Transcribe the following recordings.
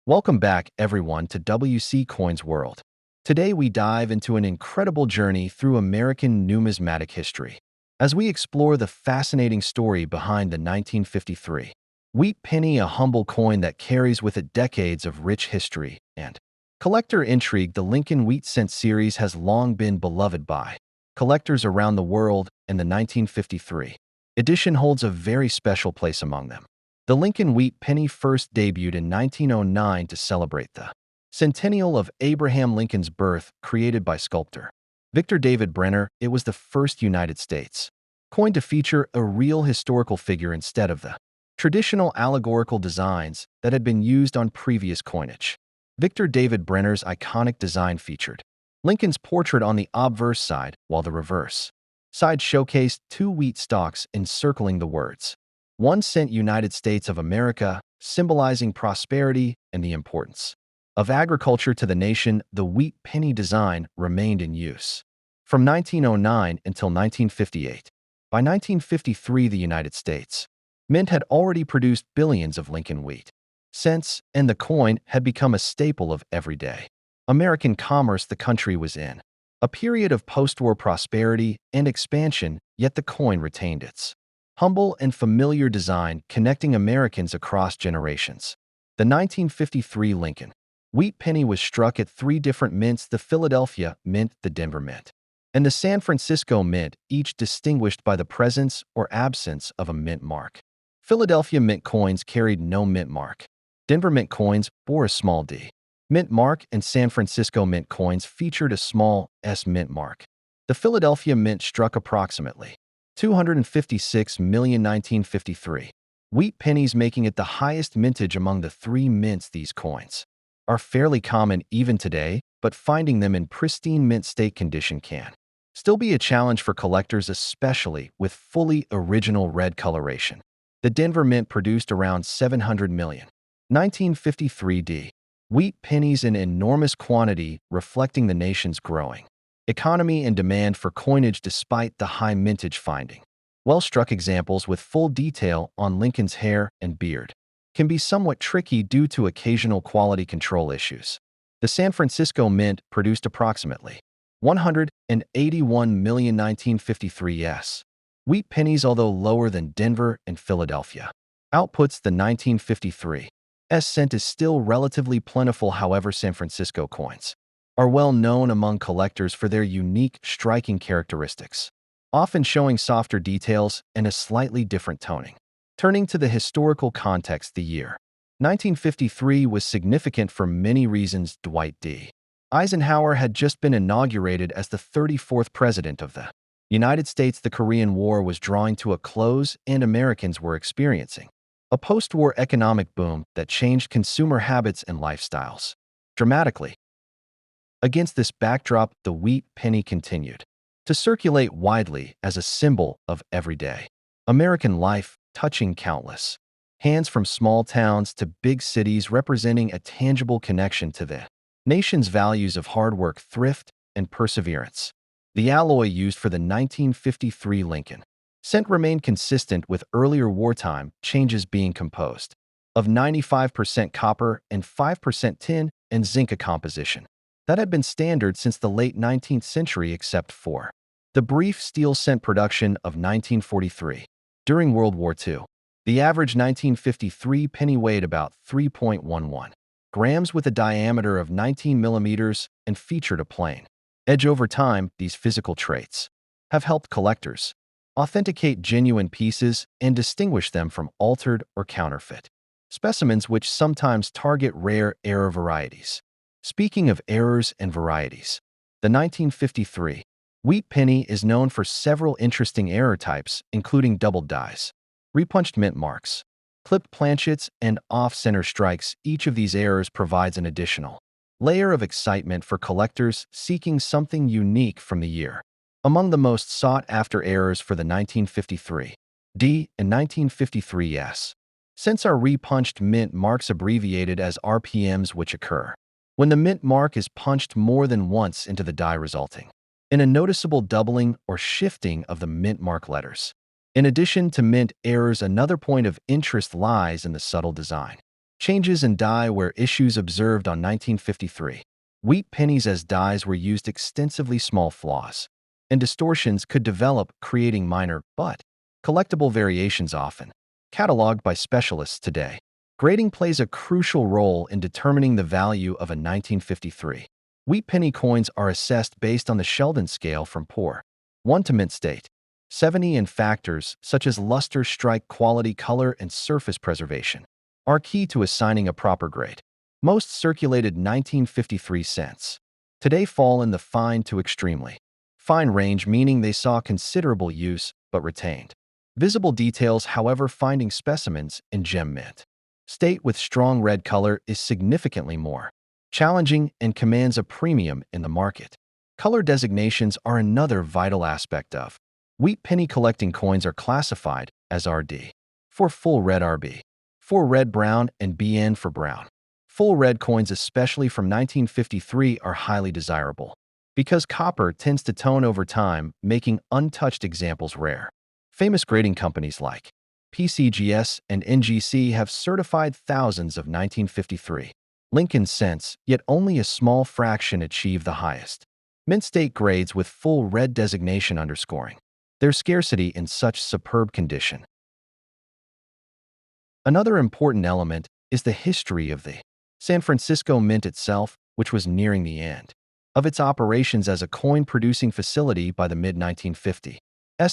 Welcome back, everyone, to WC Coins World. Today we dive into an incredible journey through American numismatic history as we explore the fascinating story behind the 1953 wheat penny, a humble coin that carries with it decades of rich history and collector intrigue. The Lincoln Wheat Cent series has long been beloved by collectors around the world, and the 1953 edition holds a very special place among them. The Lincoln Wheat Penny first debuted in 1909 to celebrate the centennial of Abraham Lincoln's birth, created by sculptor Victor David Brenner. It was the first United States coin to feature a real historical figure instead of the traditional allegorical designs that had been used on previous coinage. Victor David Brenner's iconic design featured Lincoln's portrait on the obverse side, while the reverse side showcased two wheat stalks encircling the words 1 cent United States of America, symbolizing prosperity and the importance of agriculture to the nation. The wheat penny design remained in use from 1909 until 1958. By 1953, the United States Mint had already produced billions of Lincoln wheat cents, and the coin had become a staple of everyday American commerce. The country was in a period of post-war prosperity and expansion, yet the coin retained its humble and familiar design, connecting Americans across generations. The 1953 Lincoln Wheat Penny was struck at three different mints: the Philadelphia Mint, the Denver Mint, and the San Francisco Mint, each distinguished by the presence or absence of a mint mark. Philadelphia Mint coins carried no mint mark. Denver Mint coins bore a small D mint mark, and San Francisco Mint coins featured a small S mint mark. The Philadelphia Mint struck approximately 256 million 1953 wheat pennies, making it the highest mintage among the three mints. These coins are fairly common even today, but finding them in pristine mint state condition can still be a challenge for collectors, especially with fully original red coloration. The Denver Mint produced around 700 million 1953 D wheat pennies in enormous quantity, reflecting the nation's growing economy and demand for coinage despite the high mintage. Finding well-struck examples with full detail on Lincoln's hair and beard can be somewhat tricky due to occasional quality control issues. The San Francisco Mint produced approximately 181 million 1953 S wheat pennies, although lower than Denver and Philadelphia outputs. The 1953 S cent is still relatively plentiful. However, San Francisco coins are well known among collectors for their unique, striking characteristics, often showing softer details and a slightly different toning. Turning to the historical context, the year 1953 was significant for many reasons. Dwight D. Eisenhower had just been inaugurated as the 34th president of the United States. The Korean War was drawing to a close, and Americans were experiencing a post-war economic boom that changed consumer habits and lifestyles dramatically. Against this backdrop, the wheat penny continued to circulate widely as a symbol of everyday American life, touching countless hands from small towns to big cities, representing a tangible connection to the nation's values of hard work, thrift, and perseverance. The alloy used for the 1953 Lincoln cent remained consistent with earlier wartime changes, being composed of 95% copper and 5% tin and zinc, a composition that had been standard since the late 19th century except for the brief steel cent production of 1943. During World War II, the average 1953 penny weighed about 3.11 grams with a diameter of 19 millimeters and featured a plain edge. Over time, these physical traits have helped collectors authenticate genuine pieces and distinguish them from altered or counterfeit specimens, which sometimes target rare error varieties. Speaking of errors and varieties, the 1953 wheat penny is known for several interesting error types, including doubled dies, repunched mint marks, clipped planchets, and off-center strikes. Each of these errors provides an additional layer of excitement for collectors seeking something unique from the year. Among the most sought-after errors for the 1953 D and 1953 S cents are repunched mint marks, abbreviated as RPMs, which occur when the mint mark is punched more than once into the die, resulting in a noticeable doubling or shifting of the mint mark letters. In addition to mint errors, another point of interest lies in the subtle design Changes in dye were issues observed on 1953. Wheat pennies as dyes were used extensively. Small flaws and distortions could develop, creating minor but collectible variations often cataloged by specialists today. Grading plays a crucial role in determining the value of a 1953. Wheat penny coins are assessed based on the Sheldon scale from poor 1 to mint state 70, and factors such as luster, strike, quality, color, and surface preservation are key to assigning a proper grade. Most circulated 1953 cents today fall in the fine to extremely fine range, meaning they saw considerable use but retained visible details. However, finding specimens in gem mint state with strong red color is significantly more challenging and commands a premium in the market. Color designations are another vital aspect of wheat penny collecting. Coins are classified as RD for full red, RB for red brown, and BN for brown. Full red coins, especially from 1953, are highly desirable because copper tends to tone over time, making untouched examples rare. Famous grading companies like PCGS and NGC have certified thousands of 1953 Lincoln cents, yet only a small fraction achieve the highest mint state grades with full red designation, underscoring their scarcity in such superb condition. Another important element is the history of the San Francisco Mint itself, which was nearing the end of its operations as a coin-producing facility by the mid-1950s.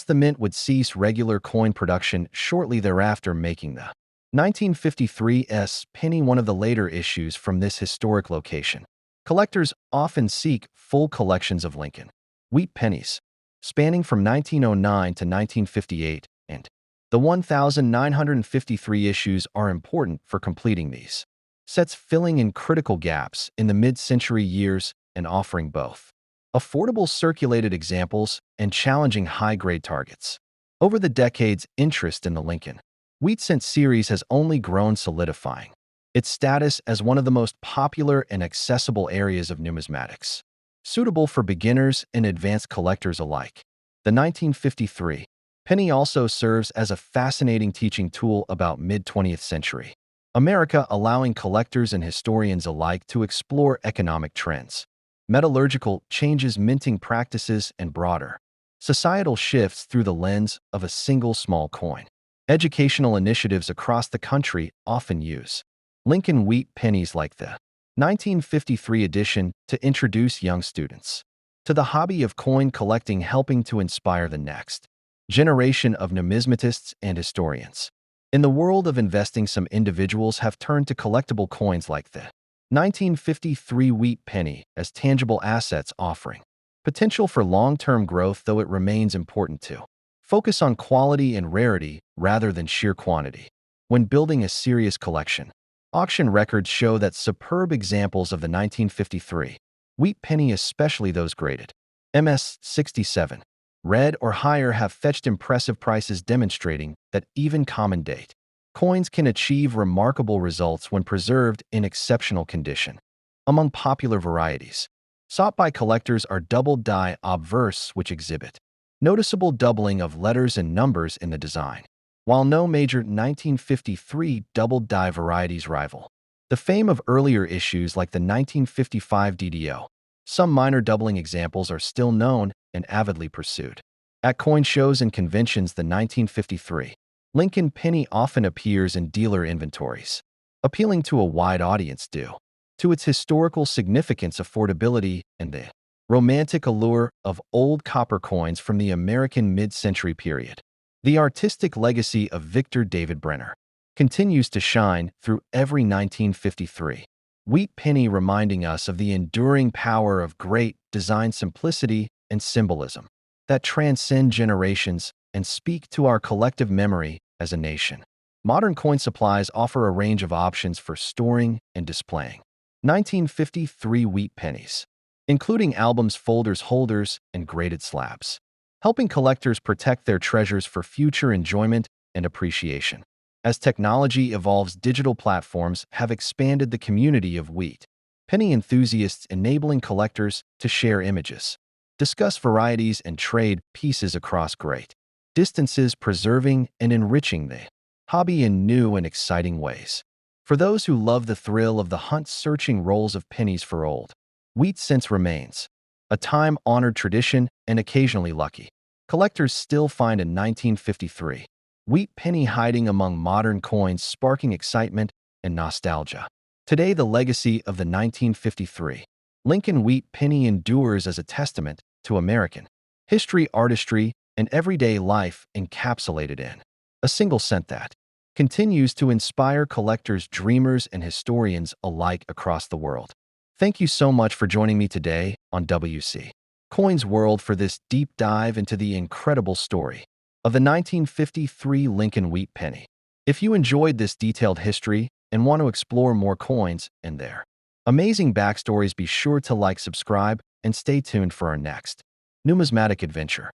The mint would cease regular coin production shortly thereafter, making the 1953 penny one of the later issues from this historic location. Collectors often seek full collections of Lincoln wheat pennies, spanning from 1909 to 1958, and the 1,953 issues are important for completing these sets, filling in critical gaps in the mid-century years and offering both affordable circulated examples and challenging high-grade targets. Over the decades, interest in the Lincoln wheat cent series has only grown, solidifying its status as one of the most popular and accessible areas of numismatics, suitable for beginners and advanced collectors alike. The 1953 penny also serves as a fascinating teaching tool about mid-20th century America, allowing collectors and historians alike to explore economic trends, metallurgical changes, minting practices, and broader societal shifts through the lens of a single small coin. Educational initiatives across the country often use Lincoln wheat pennies like the 1953 edition to introduce young students to the hobby of coin collecting, helping to inspire the next generation of numismatists and historians. In the world of investing, some individuals have turned to collectible coins like the 1953 wheat penny as tangible assets, offering potential for long-term growth, though it remains important to focus on quality and rarity rather than sheer quantity when building a serious collection. Auction records show that superb examples of the 1953 wheat penny, especially those graded MS-67 red or higher, have fetched impressive prices, demonstrating that even common-date coins can achieve remarkable results when preserved in exceptional condition. Among popular varieties sought by collectors are double die obverse, which exhibit noticeable doubling of letters and numbers in the design, while no major 1953 double die varieties rival the fame of earlier issues like the 1955 DDO. Some minor doubling examples are still known and avidly pursued. At coin shows and conventions, the 1953 Lincoln penny often appears in dealer inventories, appealing to a wide audience due to its historical significance, affordability, and the romantic allure of old copper coins from the American mid-century period. The artistic legacy of Victor David Brenner continues to shine through every 1953 wheat penny, reminding us of the enduring power of great design, simplicity, and symbolism that transcend generations and speak to our collective memory as a nation. Modern coin supplies offer a range of options for storing and displaying 1953 wheat pennies, including albums, folders, holders, and graded slabs, helping collectors protect their treasures for future enjoyment and appreciation. As technology evolves, digital platforms have expanded the community of wheat penny enthusiasts, enabling collectors to share images, discuss varieties, and trade pieces across great distances, preserving and enriching the hobby in new and exciting ways. For those who love the thrill of the hunt searching rolls of pennies for old, wheat cents remains a time-honored tradition and occasionally lucky. Collectors still find a 1953 wheat penny hiding among modern coins, sparking excitement and nostalgia. Today, the legacy of the 1953 Lincoln wheat penny endures as a testament to American history, artistry, and everyday life encapsulated in a single cent that continues to inspire collectors, dreamers, and historians alike across the world. Thank you so much for joining me today on WC Coins World for this deep dive into the incredible story of the 1953 Lincoln wheat penny. If you enjoyed this detailed history and want to explore more coins and their amazing backstories, be sure to like, subscribe, and stay tuned for our next numismatic adventure.